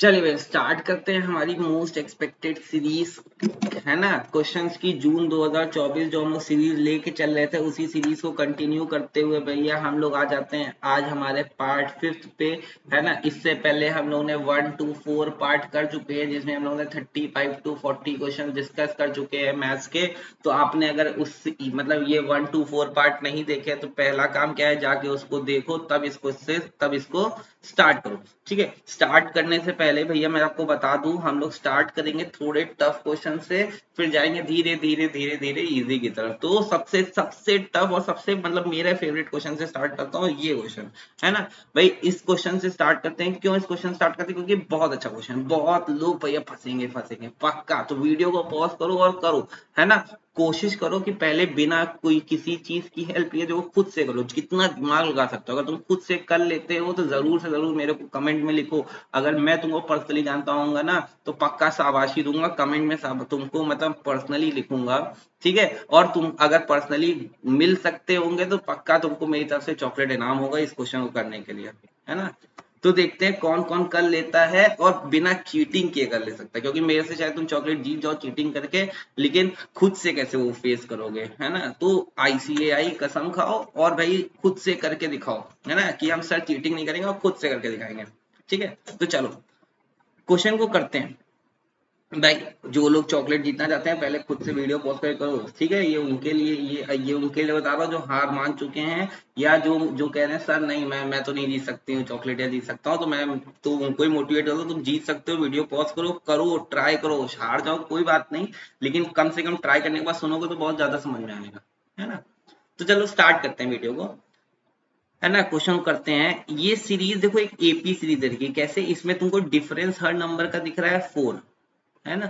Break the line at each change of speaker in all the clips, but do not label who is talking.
चलिए भाई स्टार्ट करते हैं हमारी मोस्ट एक्सपेक्टेड सीरीज, है ना। क्वेश्चंस की जून 2024 जो हम लोग सीरीज लेके चल रहे थे उसी सीरीज को कंटिन्यू करते हुए भैया हम लोग आ जाते हैं आज हमारे पार्ट 5 पे, है ना। इससे पहले हम लोग ने 1 to 4 पार्ट कर चुके हैं जिसमें हम लोग ने 35 to 40 क्वेश्चन डिस्कस कर चुके हैं मैथ्स के। तो आपने अगर उस मतलब ये 1 to 4 पार्ट नहीं देखे तो पहला काम क्या है, जाके उसको देखो तब इसको स्टार्ट करो। ठीक है, स्टार्ट करने से पहले भैया मैं आपको बता दूं, हम लोग स्टार्ट करेंगे थोड़े टफ क्वेश्चन से, फिर जाएंगे धीरे धीरे धीरे धीरे इजी की तरफ। तो सबसे सबसे टफ और सबसे मतलब मेरा फेवरेट क्वेश्चन से स्टार्ट करता हूँ, ये क्वेश्चन, है ना भाई। इस क्वेश्चन से स्टार्ट करते हैं। क्यों इस क्वेश्चन स्टार्ट करते हैं? क्योंकि बहुत अच्छा क्वेश्चन, बहुत लोग भैया फंसेंगे फंसेंगे पक्का। तो वीडियो को पॉज करो और करो, है ना। कोशिश करो कि पहले बिना कोई किसी चीज की हेल्प लिए जो खुद से करो, जितना दिमाग लगा सकते हो। अगर तुम खुद से कर लेते हो तो जरूर से जरूर मेरे को कमेंट में लिखो। अगर मैं तुमको पर्सनली जानता हूँ ना तो पक्का शाबाशी दूंगा कमेंट में, तुमको मतलब पर्सनली लिखूंगा। ठीक है, और तुम अगर पर्सनली मिल सकते होंगे तो पक्का तुमको मेरी तरफ से चॉकलेट इनाम होगा इस क्वेश्चन को करने के लिए, है ना। तो देखते हैं कौन कौन कर लेता है और बिना चीटिंग किए कर ले सकता है, क्योंकि मेरे से शायद तुम चॉकलेट जीत जाओ चीटिंग करके, लेकिन खुद से कैसे वो फेस करोगे, है ना। तो आईसीएआई कसम खाओ और भाई खुद से करके दिखाओ, है ना, कि हम सर चीटिंग नहीं करेंगे और खुद से करके दिखाएंगे। ठीक है, तो चलो क्वेश्चन को करते हैं। भाई जो लोग चॉकलेट जीतना चाहते हैं पहले खुद से वीडियो पॉज कर करो, ठीक है। ये उनके लिए, ये उनके लिए बता रहा हूँ जो हार मान चुके हैं, या जो जो कह रहे हैं सर नहीं मैं तो नहीं जीत सकती हूँ चॉकलेट, या जीत सकता हूँ तो मैं, तो उनको ही मोटिवेट करो। तुम जीत सकते हो, वीडियो पॉज करो, करो ट्राई करो, हार जाओ कोई बात नहीं, लेकिन कम से कम ट्राई करने के बाद सुनोगे तो बहुत ज्यादा समझ में आएगा, है ना। तो चलो स्टार्ट करते हैं वीडियो को, है ना। क्वेश्चन करते हैं। ये सीरीज देखो एक एपी सीरीज है, कैसे इसमें तुमको डिफरेंस हर नंबर का दिख रहा है 4, है ना।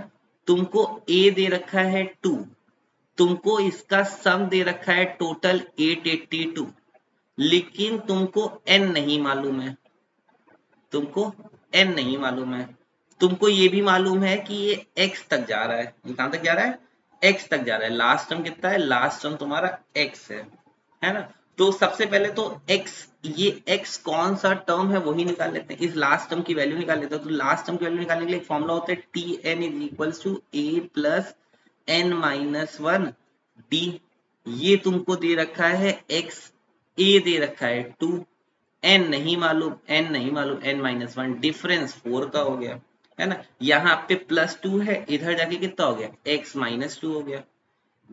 तुमको ए दे रखा है 2, तुमको इसका सम दे रखा है टोटल 882, लेकिन तुमको एन नहीं मालूम है, तुमको एन नहीं मालूम है। तुमको ये भी मालूम है कि ये एक्स तक जा रहा है, ये कहां तक जा रहा है, एक्स तक जा रहा है। लास्ट टर्म कितना है, लास्ट टर्म तुम्हारा एक्स है ना। तो सबसे पहले तो एक्स, ये एक्स कौन सा टर्म है वही निकाल लेते हैं, इस लास्ट टर्म की वैल्यू निकाल लेते हैं। तो लास्ट टर्म की वैल्यू निकालने के लिए फॉर्मूला होता है T n is equals to a plus n minus one d. ये तुमको दे रखा है एक्स, ए दे रखा है 2, एन नहीं मालूम, एन माइनस वन, डिफरेंस 4 का हो गया, है ना। यहाँ पे प्लस 2 है, इधर जाके कितना हो गया, एक्स माइनस 2 हो गया,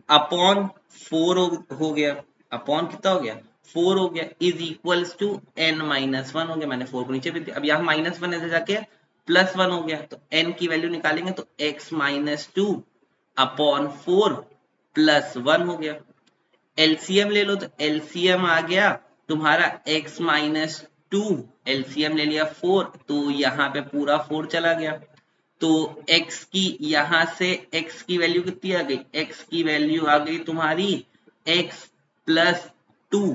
अपॉन 4 हो गया, अपॉन कितना हो गया, 4 हो गया, is equals to n minus one हो गया। मैंने 4 को नीचे भी दिया, अब यहाँ माइनस वन इधर जाके प्लस 1 हो गया, तो एन की वैल्यू निकालेंगे तो एक्स माइनस 2 अपॉन 4 प्लस 1 हो गया। एलसीएम ले लो तो एलसीएम आ गया तुम्हारा x माइनस 2, एलसीएम ले लिया 4, तो यहाँ पे पूरा 4 चला गया। तो x की यहां से x की वैल्यू कितनी आ गई, x की वैल्यू आ गई तुम्हारी x प्लस 2,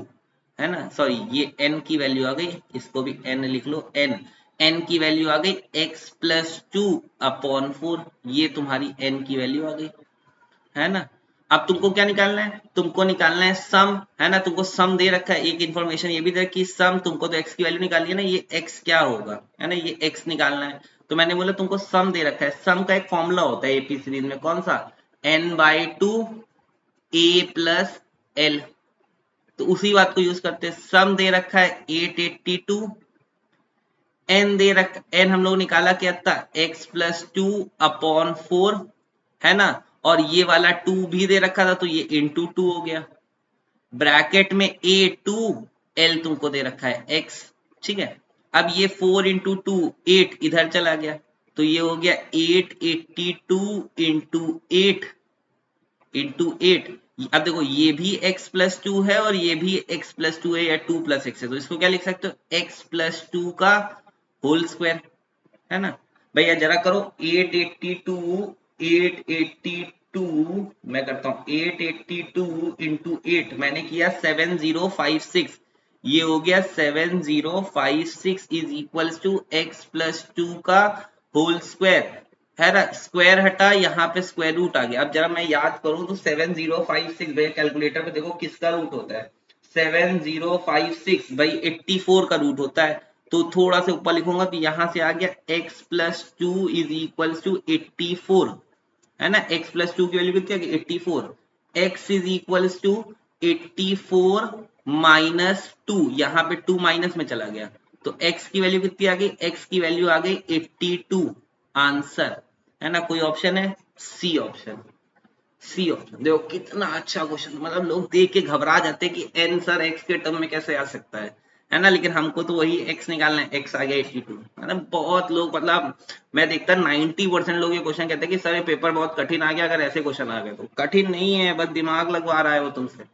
है ना। सॉरी ये n की वैल्यू आ गई, इसको भी n लिख लो, n की वैल्यू आ गई x प्लस 2 अपॉन 4, ये तुम्हारी n की वैल्यू आ गई, है ना। अब तुमको क्या निकालना है, तुमको निकालना है सम, है ना। तुमको सम दे रखा है, एक इन्फॉर्मेशन ये भी दे कि सम, तुमको तो एक्स की वैल्यू निकालनी है ना, ये एक्स क्या होगा, है ना, ये एक्स निकालना है। तो मैंने बोला तुमको सम दे रखा है, सम का एक फॉर्मूला होता है एपी सीरीज में, कौन सा, n by two a plus l. तो उसी बात को यूज करते हैं। सम दे रखा है 882, एन दे रखा, एन हम लोग निकाला क्या था, एक्स प्लस 2 अपॉन 4, है ना। और ये वाला 2 भी दे रखा था तो ये इंटू 2 हो गया, ब्रैकेट में ए 2, एल तुमको दे रखा है एक्स, ठीक है। अब ये 4 इंटू 2 8 इधर चला गया, तो ये हो गया 882 इंटू 8 इंटू 8। अब देखो ये भी x प्लस 2 है और ये भी x प्लस 2 है, या 2 प्लस एक्स है, तो इसको क्या लिख सकते हो, x प्लस 2 का होल स्क्वायर, है ना। भैया जरा करो 882 मैं करता हूँ 882 इंटू 8 मैंने किया 7056, ये हो गया 7056 is equals to x plus 2 का होल स्क्वायर, है ना। स्क्वायर हटा, यहाँ पे स्क्वायर रूट आ गया। अब जरा मैं याद करूं तो 7056 भैया कैलकुलेटर पे देखो किसका रूट होता है, 7056 भाई 84 का रूट होता है। तो थोड़ा सा ऊपर लिखूंगा तो यहाँ से आ गया x plus two is equal to 84, है ना। x प्लस टू की वैल्यू कितनी आ गई 84, x is equal to 84 minus two, यहाँ पे 2 माइनस में चला गया तो x की वैल्यू कितनी आ गई, x की वैल्यू आ गई 82 आंसर, है ना। कोई ऑप्शन है, सी ऑप्शन, सी ऑप्शन। देखो कितना अच्छा क्वेश्चन, मतलब लोग देख के घबरा जाते हैं कि n सर x के टर्म में कैसे आ सकता है ना। लेकिन हमको तो वही x निकालना है, x आ गया 82, मतलब बहुत लोग, मतलब मैं देखता 90% लोग ये क्वेश्चन कहते हैं कि सर ये पेपर बहुत कठिन आ गया, अगर ऐसे क्वेश्चन आ गए तो। कठिन नहीं है, बस दिमाग लगवा रहा है वो तुमसे,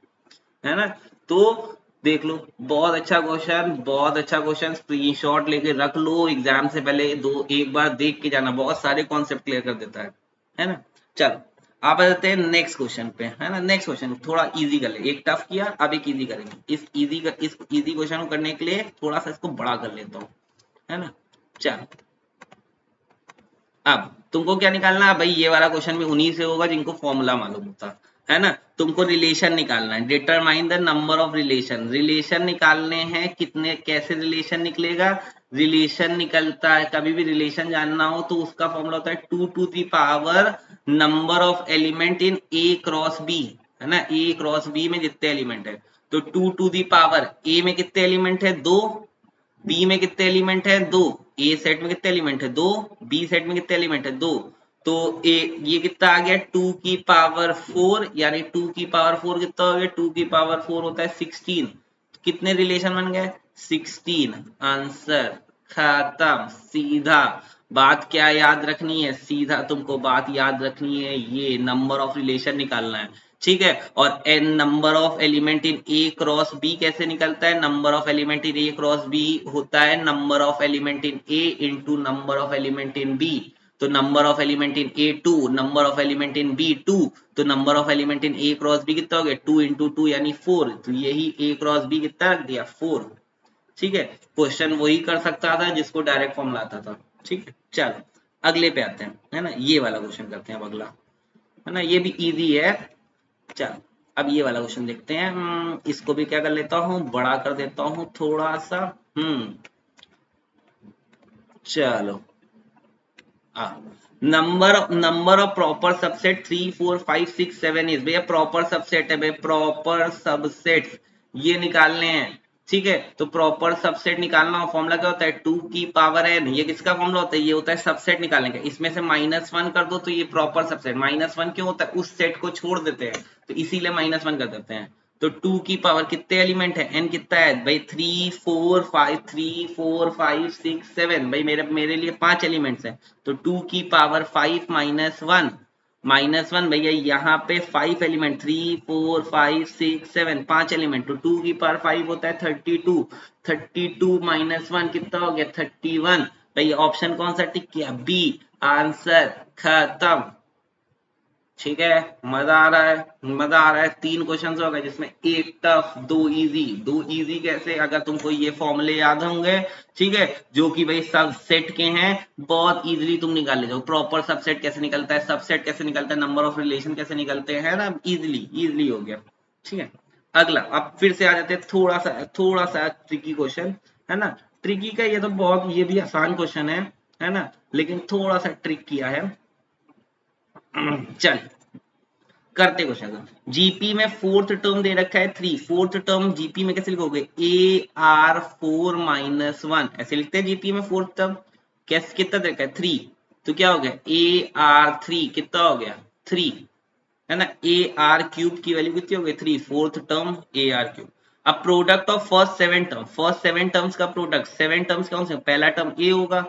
है ना। तो देख लो, बहुत अच्छा क्वेश्चन, बहुत अच्छा क्वेश्चन, स्क्रीनशॉट लेके रख लो, एग्जाम से पहले दो एक बार देख के जाना, बहुत सारे कॉन्सेप्ट क्लियर कर देता है ना। चलो आप आ जाते हैं नेक्स्ट क्वेश्चन पे, है ना। नेक्स्ट क्वेश्चन थोड़ा इजी कर ले, एक टफ किया अब एक इजी करेंगे। इस इजी क्वेश्चन को करने के लिए थोड़ा सा इसको बड़ा कर लेता हूँ, है ना। चलो अब तुमको क्या निकालना है भाई, ये वाला क्वेश्चन भी उन्हीं से होगा जिनको फॉर्मूला मालूम होता है ना। तुमको रिलेशन निकालना है, determine the number of relation, relation निकालने हैं कितने, कैसे रिलेशन निकलेगा। रिलेशन निकलता है, कभी भी रिलेशन जानना हो तो उसका फॉर्मूला होता है 2 to the power number of element in A cross B, है ना। ए क्रॉस बी में जितने एलिमेंट है, तो 2 टू द पावर ए में कितने एलिमेंट है, 2, बी में कितने एलिमेंट है, 2, ए सेट में कितने एलिमेंट है, 2, बी सेट में कितने एलिमेंट है, 2, तो ए ये कितना आ गया 2 की पावर 4, यानी 2 की पावर 4 कितना हो गया, 2 की पावर 4 होता है 16, कितने रिलेशन बन गए 16, आंसर खत्म, सीधा। बात क्या याद रखनी है, सीधा तुमको बात याद रखनी है, ये नंबर ऑफ रिलेशन निकालना है, ठीक है। और n number of element in A cross B कैसे निकलता है, number of element in A cross B होता है number of element in A into number of element in B, तो number of element in A 2, number of element in B 2, तो number of element in A cross B कितना हो गया 2 into 2 यानी 4, तो यही ए क्रॉस बी कितना रख दिया 4, ठीक है। क्वेश्चन वही कर सकता था जिसको डायरेक्ट फॉर्म लाता था, ठीक है। चलो अगले पे आते हैं, है ना। ये वाला क्वेश्चन करते हैं अब अगला, है ना, ये भी इजी है। चलो अब ये वाला क्वेश्चन देखते हैं। इसको भी क्या कर लेता हूँ, बड़ा कर देता हूँ थोड़ा सा। चलो number of proper subset 3 4 5 6 7 is, भैया प्रॉपर सबसेट है भाई, प्रॉपर सबसेट ये निकालने हैं, ठीक है। तो प्रॉपर सबसेट निकालना हो फॉर्मूला क्या होता है 2 की पावर n, ये किसका फॉर्मूला होता है, ये होता है सबसेट निकालने का। इसमें से -1 कर दो तो ये प्रॉपर सबसेट, -1 क्यों होता है, उस सेट को छोड़ देते हैं तो इसीलिए -1 कर देते हैं। तो 2 की पावर कितने एलिमेंट है, n कितना है भाई 3 4 5 6 7, भाई मेरे लिए 5 एलिमेंट्स है, तो 2 की पावर 5 -1 भैया यहाँ पे 5 एलिमेंट 3 4 5 6 7 5 एलिमेंट, तो 2 की पावर 5 होता है 32, 32 -1 कितना हो गया 31, भैया ऑप्शन कौन सा टिक किया, बी, आंसर खत्म, ठीक है। मजा आ रहा है, मजा आ रहा है। 3 क्वेश्चन हो गए जिसमें एक टफ, 2 इजी, 2 इजी कैसे, अगर तुमको ये फॉर्मूले याद होंगे, ठीक है, जो कि भाई सब सेट के हैं, बहुत इजीली तुम निकाल ले जाओ। प्रॉपर सबसेट कैसे निकलता है, सबसेट कैसे निकलता है, नंबर ऑफ रिलेशन कैसे निकलते हैं ना, इजीली इजीली हो गया, ठीक है। अगला अब फिर से आ जाते हैं थोड़ा सा ट्रिकी क्वेश्चन, है ना। ट्रिकी का ये तो बहुत, ये भी आसान क्वेश्चन है ना, लेकिन थोड़ा सा ट्रिक किया है। चल करते क्वेश्चन, जीपी में फोर्थ टर्म दे रखा है 3, फोर्थ टर्म जीपी में कैसे लिखोगे AR4 - 1, ऐसे लिखते हैं जीपी में फोर्थ टर्म, कैसे कितना दे रखा है 3, तो क्या हो गया AR3 कितना हो गया 3, है ना। AR³ की वैल्यू कितनी हो गई 3, फोर्थ टर्म AR³। अब प्रोडक्ट ऑफ फर्स्ट 7 टर्म्स का प्रोडक्ट, 7 टर्म्स कौन से, पहला टर्म A होगा,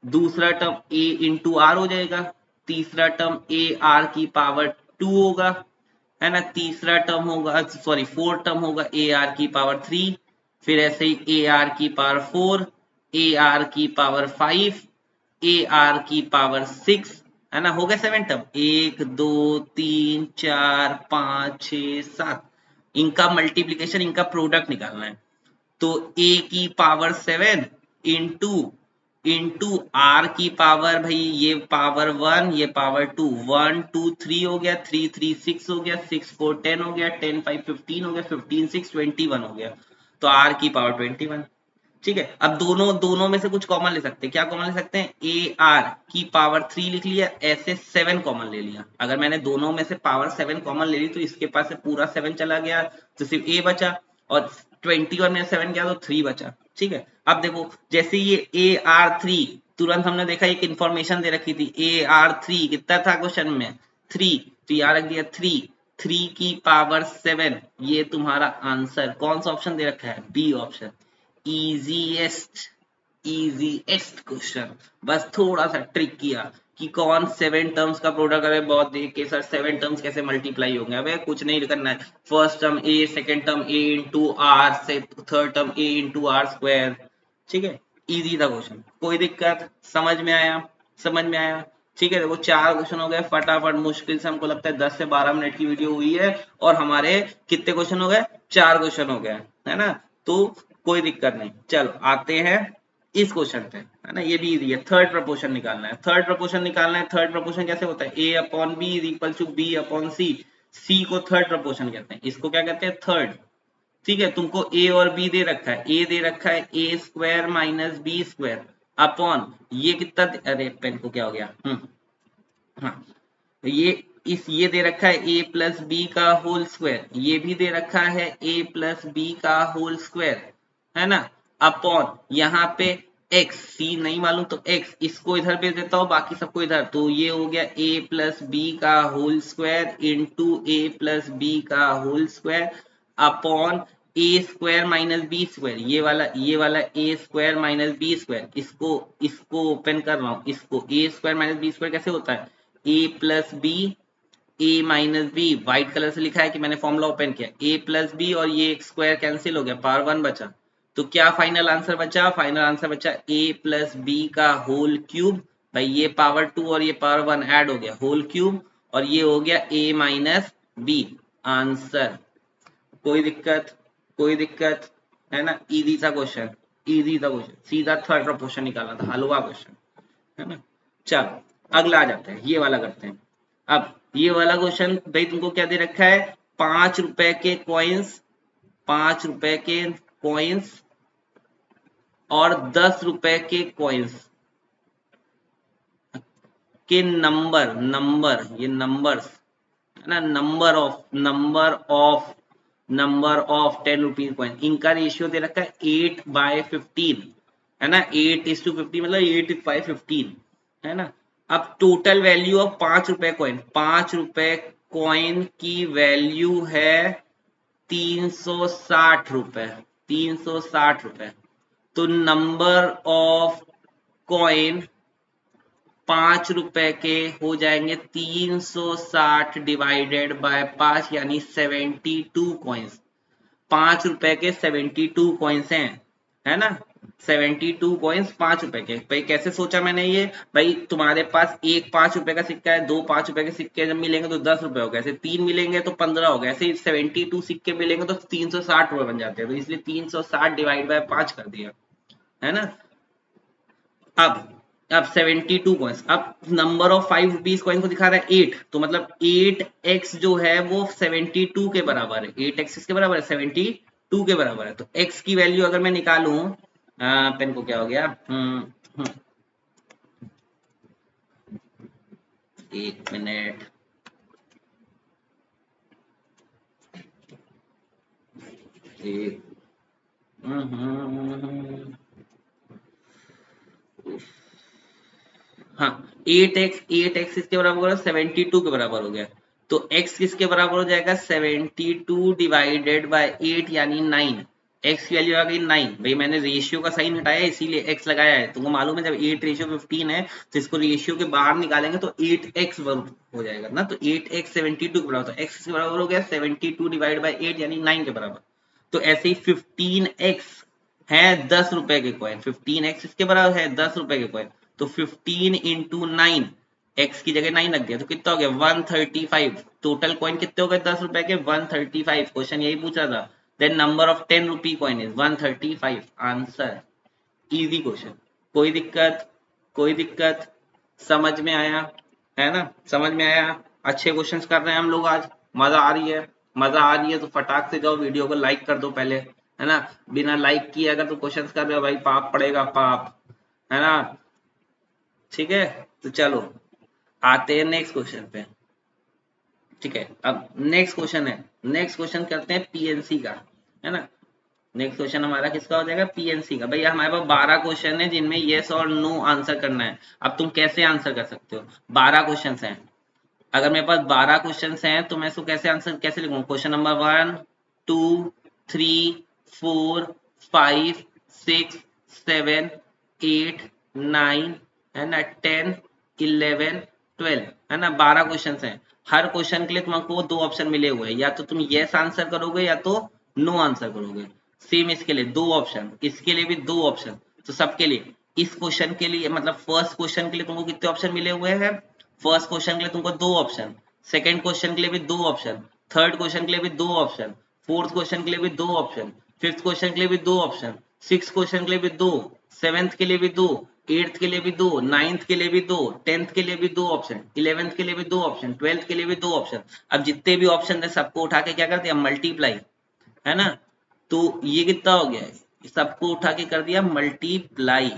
दूसरा टर्म A इंटू R हो जाएगा, तीसरा टर्म AR की पावर 2 होगा, है ना, तीसरा टर्म होगा, सॉरी फोर्थ टर्म होगा AR की पावर 3, फिर ऐसे ही AR की पावर 4, AR की पावर 5, AR की पावर 6, है ना। हो गया 7 टर्म, 1 2 3 4 5 6 7, इनका मल्टीप्लीकेशन, इनका प्रोडक्ट निकालना है। तो A की पावर 7 इंटू इंटू आर की पावर, भाई ये पावर 1 ये पावर 2, 1 2 3 हो गया, 3 3 6 हो गया, 6 4 10 हो गया, 10 5 15 हो गया, 15 6 21 हो गया, तो आर की पावर 21, ठीक है। अब दोनों दोनों में से कुछ कॉमन ले सकते हैं। क्या कॉमन ले सकते हैं? ए आर की पावर 3 लिख लिया, ऐसे 7 कॉमन ले लिया। अगर मैंने दोनों में से पावर 7 कॉमन ले ली तो इसके पास से पूरा 7 चला गया तो सिर्फ ए बचा, और 20 और मेरा 7 गया तो 3 बचा। ठीक है। अब देखो जैसे ये ए आर 3, तुरंत हमने देखा एक इंफॉर्मेशन दे रखी थी, ए आर 3 कितना था क्वेश्चन में? 3, तो यहाँ रख दिया 3 की पावर 7, ये तुम्हारा आंसर। कौन सा ऑप्शन दे रखा है? B option, easiest question. बस थोड़ा सा ट्रिक किया कि कौन 7 टर्म्स का प्रोडक्ट करे, बहुत देख के सर 7 टर्म्स कैसे मल्टीप्लाई होंगे। अबे कुछ नहीं करना है, first term a, second term a into r, से third term a into r square. ठीक है, इजी था क्वेश्चन, कोई दिक्कत? समझ में आया? समझ में आया? ठीक है। देखो 4 क्वेश्चन हो गए फटाफट, मुश्किल से हमको लगता है 10 से 12 मिनट की वीडियो हुई है, और हमारे कितने क्वेश्चन हो गए? 4 क्वेश्चन हो गए, है ना? तो कोई दिक्कत नहीं। चलो आते हैं इस क्वेश्चन पे, है ना? ये भी इजी है। थर्ड प्रपोर्शन निकालना है, थर्ड प्रपोर्शन निकालना है। थर्ड प्रपोर्शन कैसे होता है? A upon b is equal to b upon c. C को थर्ड प्रपोर्शन कहते हैं, इसको क्या कहते हैं? थर्ड। ठीक है, तुमको ए और बी दे रखा है, ए दे रखा है a square minus b square upon ये कितना अरे पेन को क्या हो गया? हाँ, ये ये दे रखा है ए प्लस बी का होल स्क्वायर, ये भी दे रखा है ए प्लस बी का होल स्क्वायर, है ना? अपॉन यहाँ पे x, सी नहीं मालूम तो x, इसको इधर भेज देता हूँ, बाकी सबको इधर, तो ये हो गया a प्लस बी का होल स्क्वायर इंटू ए प्लस बी का होल स्क्वायर अपॉन ए स्क्वायर माइनस बी स्क्वायर। ये वाला ए स्क्वायर माइनस बी स्क्वायर, इसको इसको ओपन कर रहा हूँ, इसको ए स्क्वायर माइनस बी स्क्वायर कैसे होता है? ए प्लस बी, ए माइनस बी, व्हाइट कलर से लिखा है कि मैंने फॉर्मूला ओपन किया, ए प्लस बी और ये स्क्वायर कैंसिल हो गया, पावर 1 बचा। तो क्या फाइनल आंसर बचा? फाइनल आंसर बचा ए प्लस बी का होल क्यूब। भाई ये पावर 2 और ये पावर 1 ऐड हो गया, होल क्यूब, और ये हो गया ए माइनस बी आंसर। कोई दिक्कत? कोई दिक्कत? है ना? इजी सा क्वेश्चन, इजी सा क्वेश्चन, सीधा थर्ड प्रपोर्शन निकालना था, हलवा क्वेश्चन, है ना? चलो अगला आ जाते हैं, ये वाला करते हैं। अब ये वाला क्वेश्चन भाई तुमको क्या दे रखा है? 5 रुपए के कॉइन्स, 5 रुपए के कॉइन्स और 10 रुपए के कॉइन्स के नंबर, ये नंबर्स, है ना? नंबर ऑफ 10 रुपीज कॉइन, इनका रेशियो दे रखा है 8/15, है ना? 8:50 मतलब 8/15, है ना? अब टोटल वैल्यू ऑफ 5 रुपए कॉइन, 5 रुपए कॉइन की वैल्यू है 360 रुपए, 360 रुपए। तो नंबर ऑफ कॉइन 5 रुपए के हो जाएंगे 360 डिवाइडेड बाय 5, यानी 72 कॉइन्स। 5 रुपए के 72 कॉइन्स हैं, है ना? 72 कॉइन्स 5 रुपए के। भाई कैसे सोचा मैंने ये? भाई तुम्हारे पास एक 5 रुपए का सिक्का है, दो 5 रुपए के सिक्के जब मिलेंगे तो 10 रुपए हो गए, ऐसे 3 मिलेंगे तो 15 हो गए, ऐसे 72 सिक्के मिलेंगे तो 360 रुपए बन जाते हैं, तो इसलिए 360 डिवाइड बाय 5 कर दिया, है ना? अब 72 कॉइन्स, अब नंबर ऑफ 5 रुपीज कॉइन को दिखा रहा है 8, तो मतलब 8x जो है वो 72 के बराबर है, 8x किसके बराबर है? 72 के बराबर है। तो x की वैल्यू अगर मैं निकालूं, पेन को क्या हो गया? एक मिनट, एक हाँ, 8x किसके बराबर हो गया? 72 के बराबर हो गया। तो x किसके बराबर हो जाएगा? 72 डिवाइडेड बाय 8 यानी 9। x की वैल्यू आ गई 9। भाई मैंने रेशियो का साइन हटाया इसीलिए x लगाया है। तुमको मालूम है जब 8:15 है तो इसको रेशियो के बाहर निकालेंगे तो 8x हो जाएगा ना, तो 8x 72 के बराबर, तो x किसके बराबर हो गया? 72 डिवाइड बाय 8 यानी 9 के बराबर। तो ऐसे ही 15x है 10 रुपए के कॉइन, 15x इसके बराबर है 10 रुपए के कॉइन, तो 15 इंटू 9, एक्स की जगह 9 रख दिया तो कितना हो गया? 135। टोटल कॉइन कितने हो गए 10 रुपए के? 135। क्वेश्चन यही पूछ रहा था। Then number of 10 rupee coin is 135 answer. Easy question, कोई दिक्कत? कोई दिक्कत? समझ में आया? है ना? समझ में आया? अच्छे क्वेश्चंस कर रहे हैं हम लोग आज, मजा आ रही है? मजा आ रही है तो फटाक से जाओ वीडियो को लाइक कर दो पहले, है ना। बिना लाइक किए अगर तुम क्वेश्चंस कर रहे हो भाई पाप पड़ेगा, पाप, है ना। ठीक है, तो चलो आते हैं नेक्स्ट क्वेश्चन पे। ठीक है, अब नेक्स्ट क्वेश्चन है, नेक्स्ट क्वेश्चन करते हैं पीएनसी का, है ना। नेक्स्ट क्वेश्चन हमारा किसका हो जाएगा, पीएनसी का। भैया हमारे पास 12 क्वेश्चन है जिनमें यस और नो आंसर करना है। अब तुम कैसे आंसर कर सकते हो, 12 क्वेश्चन हैं। अगर मेरे पास 12 क्वेश्चन हैं तो मैं इसको कैसे आंसर कैसे लिखूंगा, क्वेश्चन नंबर 1 2 3 4 5 6 7 8 9 है ना 10 11 12, है ना। 12 क्वेश्चन हैं। हर क्वेश्चन के लिए तुमको दो ऑप्शन मिले हुए हैं, या तो तुम यस आंसर करोगे या तो नो आंसर करोगे। सेम इसके लिए दो ऑप्शन, इसके लिए भी दो ऑप्शन, तो सबके लिए। इस क्वेश्चन के लिए मतलब फर्स्ट क्वेश्चन के लिए तुमको कितने ऑप्शन मिले हुए हैं, फर्स्ट क्वेश्चन के लिए तुमको दो ऑप्शन, सेकंड क्वेश्चन के लिए भी दो ऑप्शन, थर्ड क्वेश्चन के लिए भी दो ऑप्शन, फोर्थ क्वेश्चन के लिए भी दो ऑप्शन, फिफ्थ क्वेश्चन के लिए भी दो ऑप्शन, सिक्स क्वेश्चन के लिए भी दो, सेवेंथ के लिए भी दो, एट्थ के लिए भी दो, नाइन्थ के लिए भी दो, टेंथ के लिए भी दो ऑप्शन, इलेवेंथ के लिए भी दो ऑप्शन, ट्वेल्थ के लिए भी दो ऑप्शन। अब जितने भी ऑप्शन है सबको उठा के क्या कर दिया, मल्टीप्लाई, है ना। तो ये कितना हो गया है, सबको उठा के कर दिया मल्टीप्लाई,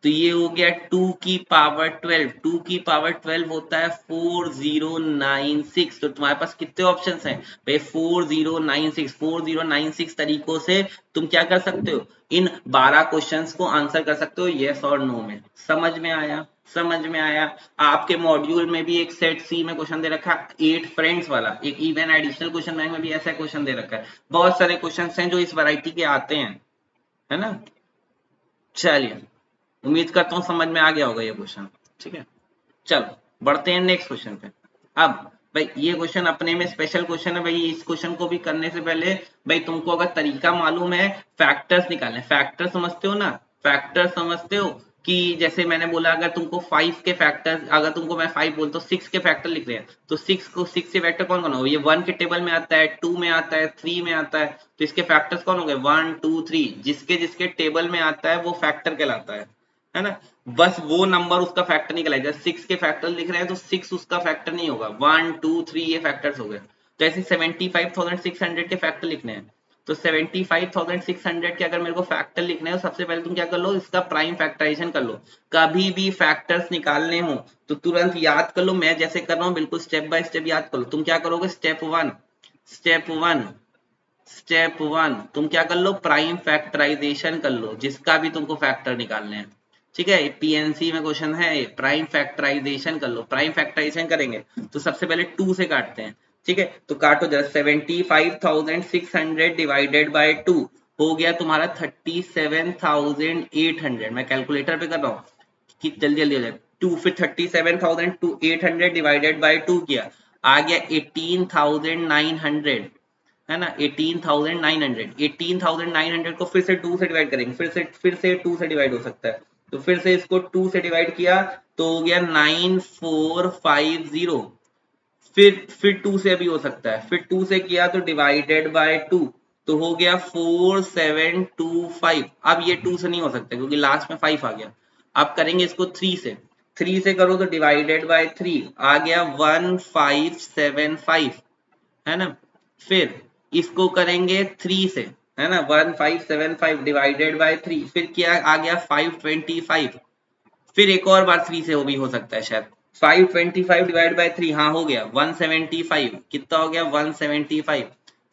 तो ये हो गया 2 की पावर 12, 2 की पावर 12 होता है 4096। तो तुम्हारे पास कितने ऑप्शंस हैं भाई, 4096, 4096 तरीकों से तुम क्या कर सकते हो, इन 12 क्वेश्चंस को आंसर कर सकते हो यस और नो में। समझ में आया, समझ में आया। आपके मॉड्यूल में भी एक सेट सी में क्वेश्चन दे रखा है 8 फ्रेंड्स वाला, एक इवन एडिशनल क्वेश्चन बैंक में भी ऐसा क्वेश्चन दे रखा है। बहुत सारे क्वेश्चन हैं जो इस वैरायटी के आते हैं, है ना। चलिए, उम्मीद करता हूँ समझ में आ गया होगा ये क्वेश्चन। ठीक है, चलो बढ़ते हैं नेक्स्ट क्वेश्चन पे। अब भाई ये क्वेश्चन अपने में स्पेशल क्वेश्चन है भाई। इस क्वेश्चन को भी करने से पहले भाई तुमको अगर तरीका मालूम है फैक्टर्स निकालने, फैक्टर समझते हो ना, फैक्टर समझते हो कि जैसे मैंने बोला अगर तुमको 5 के फैक्टर, अगर तुमको मैं 5 बोलता हूँ 6 के फैक्टर लिख रहे हैं तो 6 को 6 से फैक्टर कौन कौन हो, ये 1 के टेबल में आता है, 2 में आता है, 3 में आता है, तो इसके फैक्टर्स कौन हो गए 1 2 3। जिसके जिसके टेबल में आता है वो फैक्टर कहलाता है ना। बस वो नंबर उसका फैक्टर निकल आएगा। 6 के फैक्टर लिख रहे हैं तो 6 उसका फैक्टर नहीं होगा, 1 2 3 ये फैक्टर्स हो गए। तो ऐसे 75,600 के फैक्टर लिखने हैं, तो 75,600 के अगर मेरे को फैक्टर लिखने हो, सबसे पहले तुम क्या कर लो, इसका प्राइम फैक्टराइजेशन कर लो। कभी भी फैक्टर्स निकालने हो तो तुरंत याद कर लो, मैं जैसे कर रहा हूँ बिल्कुल स्टेप बाय स्टेप याद कर लो। तुम क्या करोगे, step one, step one, step one, तुम क्या कर लो, प्राइम फैक्टराइजेशन कर लो, जिसका भी तुमको फैक्टर निकालने हैं। ठीक है, पीएनसी में क्वेश्चन है, प्राइम फैक्टराइजेशन कर लो। प्राइम फैक्टराइजेशन करेंगे तो सबसे पहले 2 से काटते हैं। ठीक है, तो काटो जरा, 75,600 डिवाइडेड बाय 2 हो गया तुम्हारा 37,800। मैं कैलकुलेटर पे कर रहा हूँ कि जल्दी जल्दी हो जाए। 2 फिर 37,800 डिवाइडेड बाय 2 किया, आ गया 18,900, है ना। 18,900, 18,900 को फिर से 2 से डिवाइड करेंगे, फिर से 2 से डिवाइड हो सकता है, तो फिर से इसको 2 से डिवाइड किया तो हो गया 9450। फिर 2 से भी हो सकता है, फिर 2 से किया तो डिवाइडेड बाय 2 तो हो गया 4725। अब ये 2 से नहीं हो सकता क्योंकि लास्ट में 5 आ गया। अब करेंगे इसको 3 से, 3 से करो तो डिवाइडेड बाय 3 आ गया 1575, है ना। फिर इसको करेंगे 3 से, है ना, 1575 डिवाइडेड बाय 3, फिर क्या आ गया 525। फिर एक और बार 3 से वो भी हो सकता है शायद, 525 डिवाइड बाय 3, हाँ हो गया 175। कितना हो गया 175।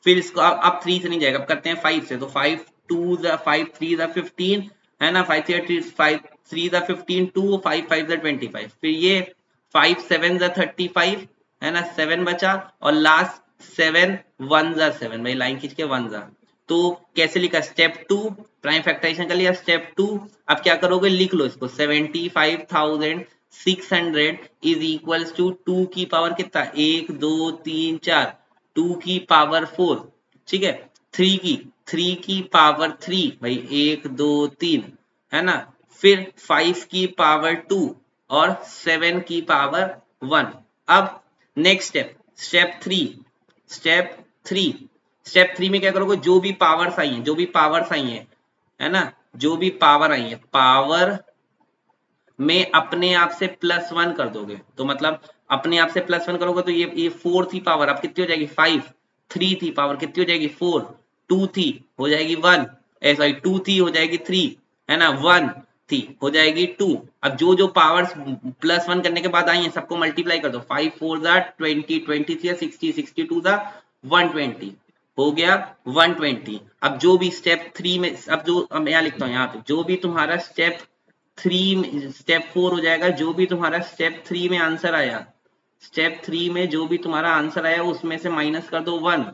फिर इसको अब 3 से नहीं जाएगा, अब करते हैं 5 से, तो 5 2 5 3 15, है ना, 5 3 15 2 5 5 25, फिर ये 5 7 35, है ना, 7 बचा और लास्ट 7 1 7, भाई लाइन खींच के 1 तो कैसे लिखा, स्टेप 2 प्राइम फैक्टराइजेशन कर लिया, स्टेप 2 अब क्या करोगे, लिख लो इसको 75,600 इज इक्वल्स टू 2 की पावर कितना 1 2 3 4, 2 की पावर 4, ठीक है, 3 की पावर 3, भाई 1 2 3, है ना, फिर 5 की पावर 2 और 7 की पावर 1। अब next step, step 3, step 3, step 3 में क्या करोगे, जो भी पावर्स आई हैं, जो भी पावर्स आई हैं, है ना, जो भी पावर आई है, पावर में अपने आप से +1 कर दोगे। तो मतलब अपने आप से +1 करोगे तो ये 4 थी पावर, अब कितनी हो जाएगी 5, 3 थी पावर कितनी हो जाएगी 4, 2 थी हो जाएगी 1, सॉरी 2 थी हो जाएगी 3, है ना, 1 थी हो जाएगी 2। अब जो जो पावर्स +1 करने के बाद आई हैं सबको मल्टीप्लाई कर दो, 5 4 ज़ा 20, 23 60, 62 ज़ा 120 हो गया 120। अब जो भी स्टेप 3 में, अब जो अब यहाँ लिखता हूँ यहाँ पे, जो भी तुम्हारा स्टेप 3 में, स्टेप 4 हो जाएगा, जो भी तुम्हारा स्टेप 3 में आंसर आया, स्टेप 3 में जो भी तुम्हारा आंसर आया उसमें से माइनस कर दो 1,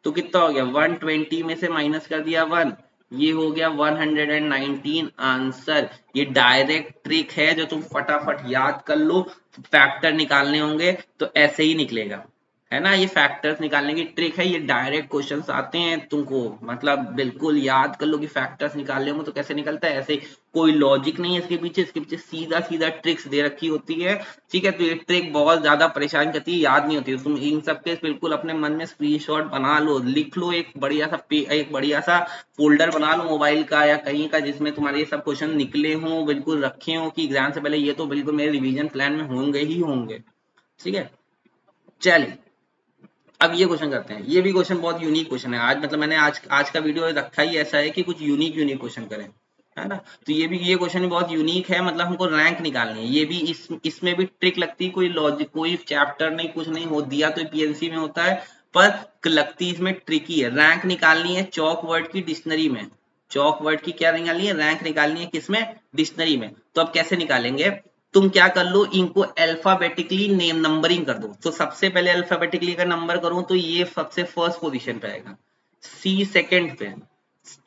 तो कितना हो गया 120 में से माइनस कर दिया 1, ये हो गया 119 आंसर। ये डायरेक्ट ट्रिक है जो तुम फटाफट याद कर लो, फैक्टर निकालने होंगे तो ऐसे ही निकलेगा, है ना, ये फैक्टर्स निकालने की ट्रिक है, ये डायरेक्ट क्वेश्चंस आते हैं तुमको, मतलब बिल्कुल याद कर लो कि फैक्टर्स निकालने होंगे तो कैसे निकलता है, ऐसे कोई लॉजिक नहीं है इसके पीछे सीधा सीधा ट्रिक्स दे रखी होती है, ठीक है। तो ये ट्रिक बहुत ज्यादा परेशान करती है, याद नहीं होती है, तुम इन सब के बिल्कुल अपने मन में स्क्रीनशॉट बना लो, लिख लो, एक बढ़िया सा फोल्डर बना लो मोबाइल का या कहीं का, जिसमें तुम्हारे ये सब क्वेश्चन निकले हों, बिल्कुल रखे हों कि एग्जाम से पहले ये तो बिल्कुल मेरे रिवीजन प्लान में होंगे ही होंगे, ठीक है। चलिए अब ये क्वेश्चन करते हैं, ये भी क्वेश्चन बहुत यूनिक क्वेश्चन है आज, मतलब मैंने आज का वीडियो रखा ही ऐसा है कि कुछ यूनिक यूनिक क्वेश्चन करें, है ना। तो ये क्वेश्चन भी बहुत यूनिक है, मतलब हमको रैंक निकालनी है, ये भी इसमें भी ट्रिक लगती है, कोई लॉजिक कोई चैप्टर नहीं, कुछ नहीं हो दिया तो पीएनसी में होता है, पर लगती इसमें ट्रिकी है, रैंक निकालनी है चौक वर्ड की डिक्शनरी में, चौक वर्ड की क्या निकालनी है, रैंक निकालनी है किसमें, डिक्शनरी में। तो अब कैसे निकालेंगे, तुम क्या कर लो, इनको अल्फाबेटिकली नेम नंबरिंग कर दो, तो सबसे पहले अल्फाबेटिकली का नंबर करूं तो ये सबसे फर्स्ट पोजीशन पे आएगा, सी सेकंड पे,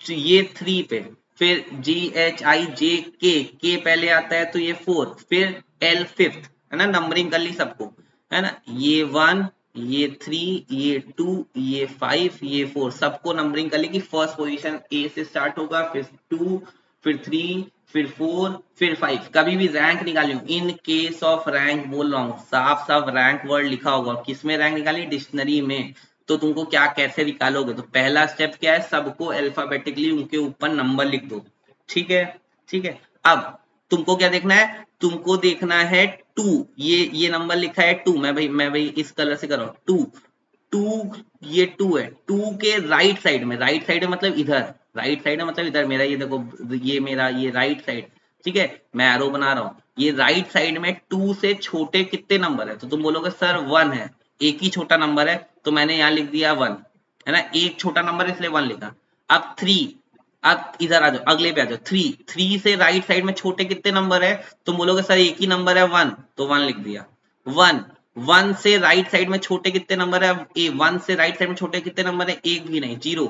ये 3 पे, फिर GHIJK पहले आता है तो ये 4, फिर L फिफ्थ, है ना, नंबरिंग कर ली सबको, है ना, ये 1 ये 3 ये 2 ये 5 ये 4, सबको नंबरिंग कर ली कि फर्स्ट पोजीशन A से स्टार्ट होगा, फिर 2 फिर 3 फिर 4 फिर 5। कभी भी रैंक निकाली इन केस ऑफ रैंक बोल रहा हूँ, साफ साफ रैंक वर्ड लिखा होगा, किसमें रैंक निकाली, डिक्शनरी में। तो तुमको क्या कैसे निकालोगे, तो पहला स्टेप क्या है, सबको अल्फाबेटिकली उनके ऊपर नंबर लिख दो, ठीक है, ठीक है। अब तुमको क्या देखना है, तुमको देखना है 2, ये नंबर लिखा है 2, मैं भाई इस कलर से कर रहा हूँ 2, 2 ये 2 है, 2 के राइट साइड में, राइट साइड है मतलब इधर, राइट साइड है मतलब इधर, मेरा ये देखो, ये मेरा ये राइट साइड, ठीक है, मैं एरो बना रहा हूँ, ये राइट साइड में 2 से छोटे कितने नंबर है, तो तुम बोलोगे सर 1 है, एक ही छोटा नंबर है, तो मैंने यहाँ लिख दिया 1, है ना, एक छोटा नंबर इसलिए 1 लिखा। अब 3, अब इधर आ जाओ, अगले पे आ जाओ, 3 से राइट साइड में छोटे कितने नंबर है, तुम बोलोगे सर एक ही नंबर है 1, तो 1 लिख दिया। 1 से राइट साइड में छोटे कितने नंबर है, 1 से राइट साइड में छोटे कितने नंबर है, एक भी नहीं, 0।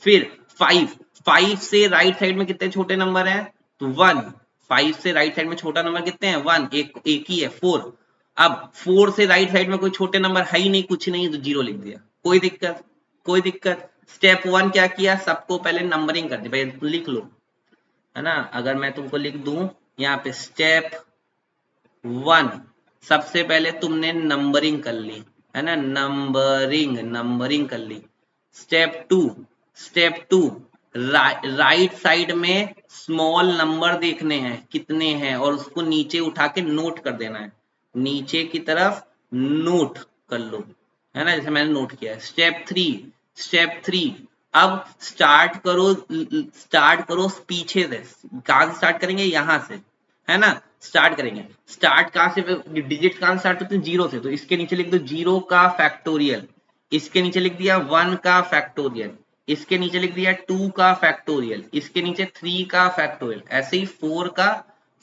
फिर 5 से राइट साइड में कितने छोटे नंबर है, तो 1, 5 से राइट साइड में छोटा नंबर कितने हैं, 1, एक ही है 4। अब 4 से राइट साइड में कोई छोटे नंबर है ही नहीं, कुछ नहीं, तो 0 लिख दिया, कोई दिक्कत, कोई दिक्कत। स्टेप 1 क्या किया, सबको पहले नंबरिंग कर दी, भाई लिख लो, है ना, अगर मैं तुमको लिख दूं यहाँ पे स्टेप 1, सबसे पहले तुमने नंबरिंग कर ली, है ना, नंबरिंग कर ली। स्टेप 2 राइट साइड में स्मॉल नंबर देखने हैं कितने हैं, और उसको नीचे उठा के नोट कर देना है, नीचे की तरफ नोट कर लो, है ना, जैसे मैंने नोट किया है। स्टेप 3 अब स्टार्ट करो पीछे से, कहां से स्टार्ट करेंगे, यहां से, है ना, स्टार्ट करेंगे, स्टार्ट कहां से, डिजिट कहां से स्टार्ट होते हैं, 0 से, तो इसके नीचे लिख दो 0 का फैक्टोरियल, इसके नीचे लिख दिया 1 का फैक्टोरियल, इसके नीचे लिख दिया 2 का फैक्टोरियल, इसके नीचे 3 का फैक्टोरियल, ऐसे ही 4 का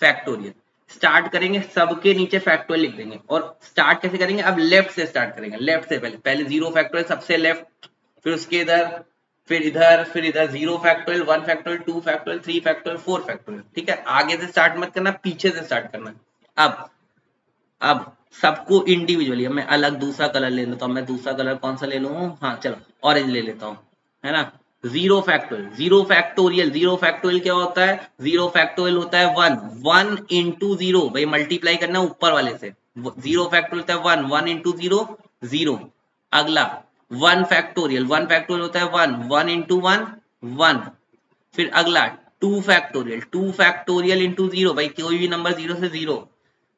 फैक्टोरियल। स्टार्ट करेंगे सबके नीचे फैक्टोरियल लिख देंगे, और स्टार्ट कैसे करेंगे, अब लेफ्ट से स्टार्ट करेंगे, लेफ्ट से पहले पहले 0 फैक्टोरियल सबसे लेफ्ट, फिर उसके इधर, फिर इधर 0 factorial 1 factorial 2 factorial 3 factorial 4 factorial, ठीक है, आगे से स्टार्ट मत करना, पीछे से स्टार्ट करना। अब अब सबको इंडिविजुअली, अब मैं अलग दूसरा कलर ले लेता हूँ, मैं दूसरा कलर कौन सा ले लूँ, हाँ चलो ऑरेंज ले लेता हूँ, है ना। 0 फैक्टोरियल क्या होता है, 0 फैक्टोरियल होता है 1 इंटू 0, भाई मल्टीप्लाई करना ऊपर वाले से, 0 फैक्टोरियल होता है 1 इंटू 0 0। अगला 1 फैक्टोरियल होता है 1 इंटू 1 1। फिर अगला 2 फैक्टोरियल इंटू 0, भाई कोई भी नंबर 0 से 0,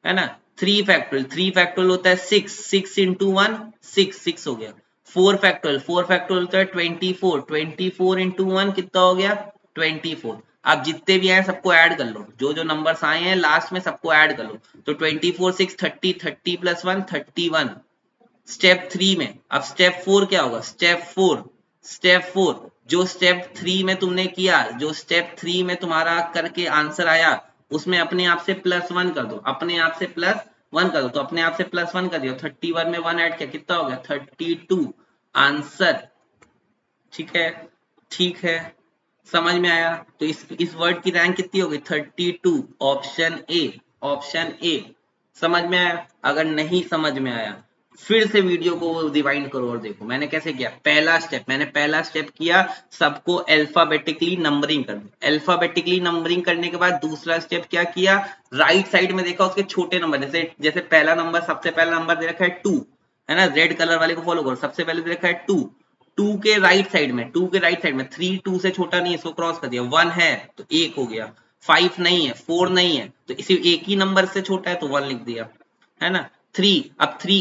है ना। 3 फैक्टोरियल होता है 6 इंटू 1 6 हो गया। 4 फैक्टोरियल तो है 24, 24 इंटू 1 कितना हो गया 24। आप जितने भी आए सबको ऐड कर लो, जो जो नंबर्स आए हैं लास्ट में सबको ऐड कर लो। तो 24 6 30, 30 प्लस 1 31 स्टेप 3 में। अब स्टेप 4 क्या होगा, स्टेप 4 जो स्टेप 3 में तुमने किया, जो स्टेप 3 में तुम्हारा करके आंसर आया उसमें अपने आप से +1 कर दो, अपने आप से +1 कर दो। तो अपने आप से +1 कर दिया, 31 में 1 ऐड किया कितना हो गया 32 आंसर। ठीक है, ठीक है, समझ में आया। तो इस वर्ड की रैंक कितनी होगी 32, ऑप्शन ए, ऑप्शन ए। समझ में आया? अगर नहीं समझ में आया फिर से वीडियो को रिवाइंड करो और देखो मैंने कैसे किया। मैंने पहला स्टेप किया, सबको अल्फाबेटिकली नंबरिंग कर दो। अल्फाबेटिकली नंबरिंग करने के बाद दूसरा स्टेप क्या किया, राइट साइड में देखा उसके छोटे नंबर, जैसे जैसे पहला नंबर, सबसे पहला नंबर दे रखा है 2, है ना, रेड कलर वाले को फॉलो करो, सबसे पहले दे रखा है 2, 2 के राइट साइड में, 2 के राइट साइड में 3 2 से छोटा नहीं है, इसको क्रॉस कर दिया। 1 है तो 1 हो गया, 5 नहीं है, 4 नहीं है तो इसी एक ही नंबर से छोटा है तो 1 लिख दिया, है ना। 3,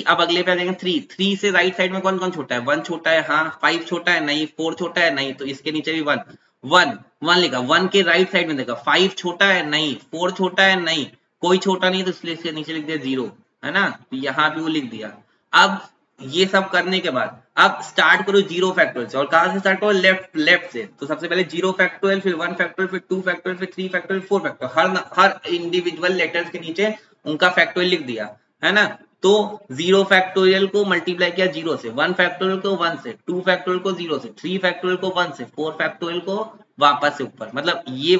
अब अगले पे आ जाएंगे 3, 3 से राइट साइड में कौन कौन छोटा है, 1 छोटा है, हाँ, 5 छोटा है नहीं, 4 छोटा है नहीं, तो इसके नीचे भी 1, 1 लिखा। 1 के राइट साइड में देखा, 5 छोटा है नहीं, 4 छोटा है नहीं, कोई छोटा नहीं, तो इसलिए इसके नीचे लिख दिया 0, है ना, तो यहाँ भी वो लिख दिया। अब ये सब करने के बाद अब स्टार्ट करो 0 फैक्टोरियल से। और कहां से स्टार्ट करो, लेफ्ट से। तो सबसे पहले 0 फैक्टोरियल, फिर 1 फैक्टोरियल, फिर 2 फैक्टोरियल, फिर 3 फैक्टोरियल, 4 फैक्टोरियल, हर इंडिविजुअल लेटर्स के नीचे उनका फैक्टोरियल लिख दिया, है ना। तो 0 फैक्टोरियल को मल्टीप्लाई किया 0 से, 1 फैक्टोरियल को 1 से, 2 फैक्टोरियल को 0 से, 3 फैक्टोरियल को 1 से, 4 फैक्टोरियल को वापस से ऊपर। मतलब ये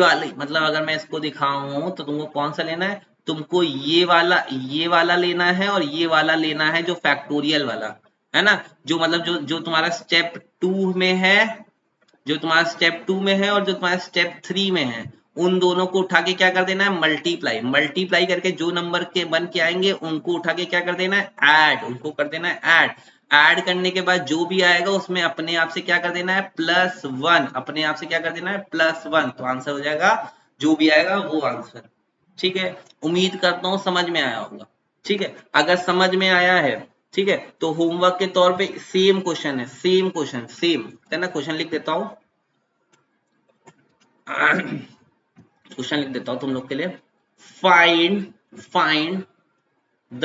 वाले मतलब अगर मैं इसको दिखाऊं तो तुमको कौन सा लेना है, तुमको ये वाला लेना है और ये वाला लेना है, जो फैक्टोरियल वाला, है ना। जो मतलब जो तुम्हारा स्टेप 2 में है, जो तुम्हारा स्टेप 2 में है और जो तुम्हारा स्टेप 3 में है, उन दोनों को उठा के क्या कर देना है, मल्टीप्लाई करके जो नंबर के बन के आएंगे उनको उठा के क्या कर देना है, ऐड, उनको कर देना है ऐड करने के बाद जो भी आएगा उसमें अपने आप से क्या कर देना है, +1, अपने आप से क्या कर देना है, +1, तो आंसर हो जाएगा जो भी आएगा वो आंसर। ठीक है, उम्मीद करता हूँ समझ में आया होगा। ठीक है, अगर समझ में आया है, ठीक है, तो होमवर्क के तौर पे सेम क्वेश्चन है, सेम है ना। क्वेश्चन लिख देता हूँ, क्वेश्चन लिख देता हूँ तुम लोग के लिए। Find the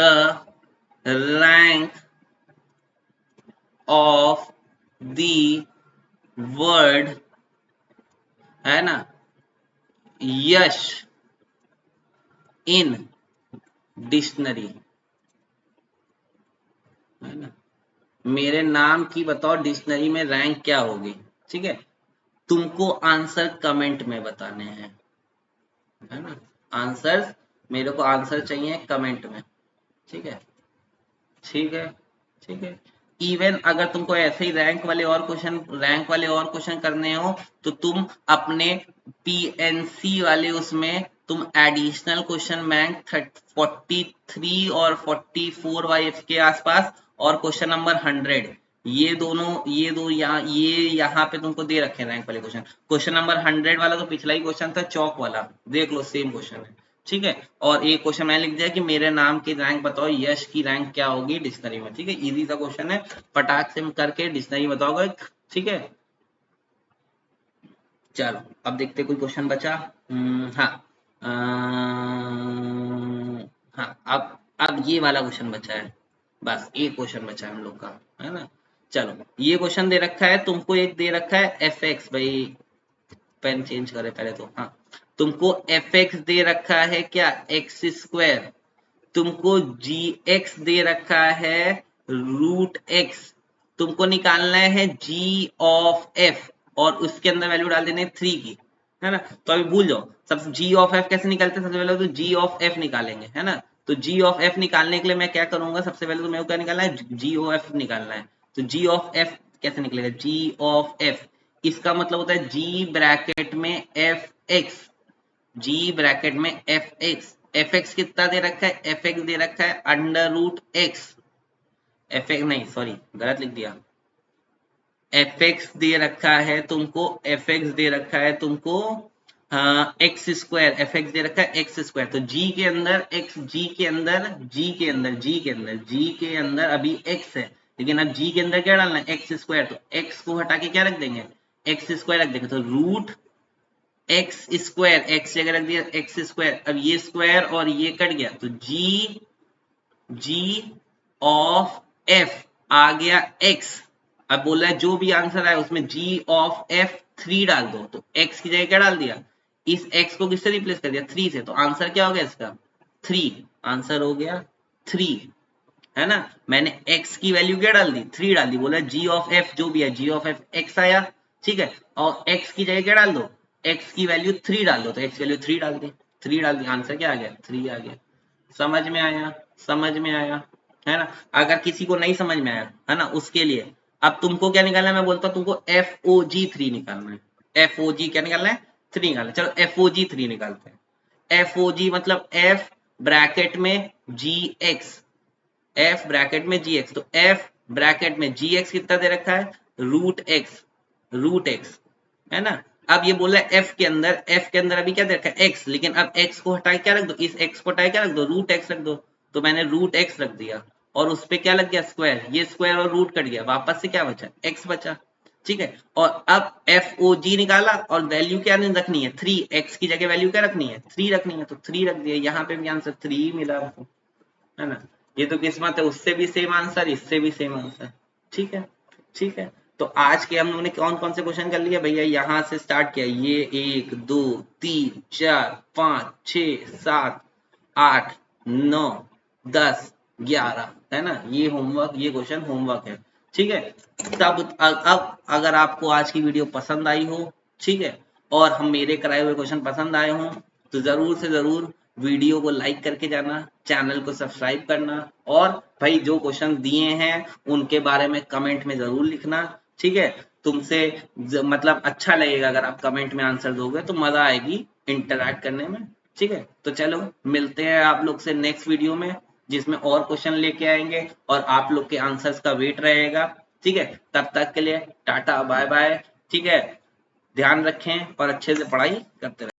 rank of the word, है ना, यश इन डिक्शनरी, है ना। मेरे नाम की बताओ डिक्शनरी में रैंक क्या होगी। ठीक है, तुमको आंसर कमेंट में बताने हैं, है ना। आंसर, मेरे को आंसर चाहिए कमेंट में। ठीक है, ठीक है, ठीक है। इवन अगर तुमको ऐसे ही रैंक वाले और क्वेश्चन करने हो तो तुम अपने पीएनसी वाले उसमें तुम एडिशनल क्वेश्चन बैंक 43 और 44 वाइफ के आसपास और क्वेश्चन नंबर 100, ये यहाँ पे तुमको दे रखे हैं रैंक वाले क्वेश्चन। क्वेश्चन नंबर 100 वाला तो पिछला ही क्वेश्चन था, चौक वाला, देख लो सेम क्वेश्चन है। ठीक है, और एक क्वेश्चन मैंने लिख दिया कि मेरे नाम की रैंक बताओ, यश की रैंक क्या होगी डिक्शनरी में। ठीक है, इजी सा क्वेश्चन है, फटाक से करके डिक्शनरी बताओगे। ठीक है, चलो अब देखते कोई क्वेश्चन बचा। हाँ, हाँ, अब ये वाला क्वेश्चन बचा है, बस एक क्वेश्चन बचा है हम लोग का, है ना। चलो, ये क्वेश्चन दे रखा है तुमको, एक दे रखा है fx, भाई पेन चेंज करे पहले तो, हाँ, तुमको fx दे रखा है क्या, x², तुमको gx दे रखा है √x, तुमको निकालना है g ऑफ f और उसके अंदर वैल्यू डाल देने 3 की, है ना। तो अभी भूल जाओ, सब g ऑफ f कैसे निकालते हैं, सबसे पहले तो g ऑफ f निकालेंगे, है ना। तो g ऑफ f निकालने के लिए मैं क्या करूंगा, सबसे पहले तो मेरे को क्या निकालना है, g ऑफ f निकालना है। तो g ऑफ f कैसे निकलेगा, g ऑफ f, इसका मतलब होता है g ब्रैकेट में fx, g ब्रैकेट में fx, fx कितना दे रखा है, fx दे रखा है √x, fx नहीं, सॉरी गलत लिख दिया, fx दे रखा है तुमको, fx दे रखा है तुमको x², fx दे रखा है x², तो g के अंदर x, g के अंदर अभी x है, लेकिन अब जी के अंदर क्या डालना है, एक्स स्क्वायर, तो एक्स को हटा के क्या रख देंगे, एक्स स्क्वायर रख देंगे, तो रूट एक्स स्क्वायर, एक्स जगह रख दिया एक्स स्क्वायर, अब ये स्क्वायर और ये कट गया, तो जी ऑफ एफ आ गया एक्स। अब बोल रहा है जो भी आंसर आया उसमें जी ऑफ एफ 3 डाल दो, तो एक्स की जगह क्या डाल दिया, इस एक्स को किससे रिप्लेस कर दिया, 3 से, तो आंसर क्या हो गया इसका 3, आंसर हो गया 3, है ना। मैंने x की वैल्यू क्या डाल दी, 3 डाल दी, बोला g ऑफ f जो भी है, g ऑफ f x आया, ठीक है, और x की जगह क्या डाल दो, x की वैल्यू 3 डाल दो, तो x वैल्यू 3 डाल दी, 3 डाल दी, आंसर क्या आ गया 3 आ गया। समझ में आया, समझ में आया, है ना। अगर किसी को नहीं समझ में आया, है ना, उसके लिए अब तुमको क्या निकालना है, मैं बोलता हूँ तुमको FOG3 निकालना है, FOG क्या निकालना है, 3 निकालना है। चलो FOG3 निकालते हैं। FOG मतलब F ब्रैकेट में GX, एफ ब्रैकेट में जी एक्स, तो एफ ब्रैकेट में जी एक्स कितना दे रखा है, रूट एक्स, है ना। अब ये बोला एफ के अंदर, एफ के अंदर अभी क्या दे रखा है एक्स, लेकिन अब एक्स को हटा के क्या रख दो, इस एक्स को हटा के क्या रख दो, रूट एक्स रख दो, तो मैंने रूट एक्स रख दिया और उस पे क्या लग गया स्क्वायर, ये स्क्वायर और रूट कट गया, वापस से क्या बचा, एक्स बचा, ठीक है। और अब एफ ओ जी निकाला और वैल्यू क्या रखनी है 3, एक्स की जगह वैल्यू क्या रखनी है 3 रखनी है, तो 3 रख दिया, यहाँ पे भी आंसर 3 मिला, है ना। ये तो किस्मत है, उससे भी सेम आंसर, इससे भी सेम आंसर, ठीक है, ठीक है। तो आज के हम लोगों ने कौन कौन से क्वेश्चन कर लिया भैया, यहाँ से स्टार्ट किया, ये 1 2 3 4 5 6 7 8 9 10 11, है ना, ये होमवर्क, ये क्वेश्चन होमवर्क है, ठीक है। तब अब अगर आपको आज की वीडियो पसंद आई हो, ठीक है, और हम मेरे कराए हुए क्वेश्चन पसंद आए हों, तो जरूर से जरूर वीडियो को लाइक करके जाना, चैनल को सब्सक्राइब करना, और भाई जो क्वेश्चन दिए हैं उनके बारे में कमेंट में जरूर लिखना, ठीक है। तुमसे मतलब अच्छा लगेगा अगर आप कमेंट में आंसर दोगे, तो मजा आएगी इंटरैक्ट करने में, ठीक है। तो चलो मिलते हैं आप लोग से नेक्स्ट वीडियो में, जिसमें और क्वेश्चन लेके आएंगे और आप लोग के आंसर्स का वेट रहेगा, ठीक है। तब तक के लिए टाटा बाय बाय, ठीक है, ध्यान रखें और अच्छे से पढ़ाई करते रहें।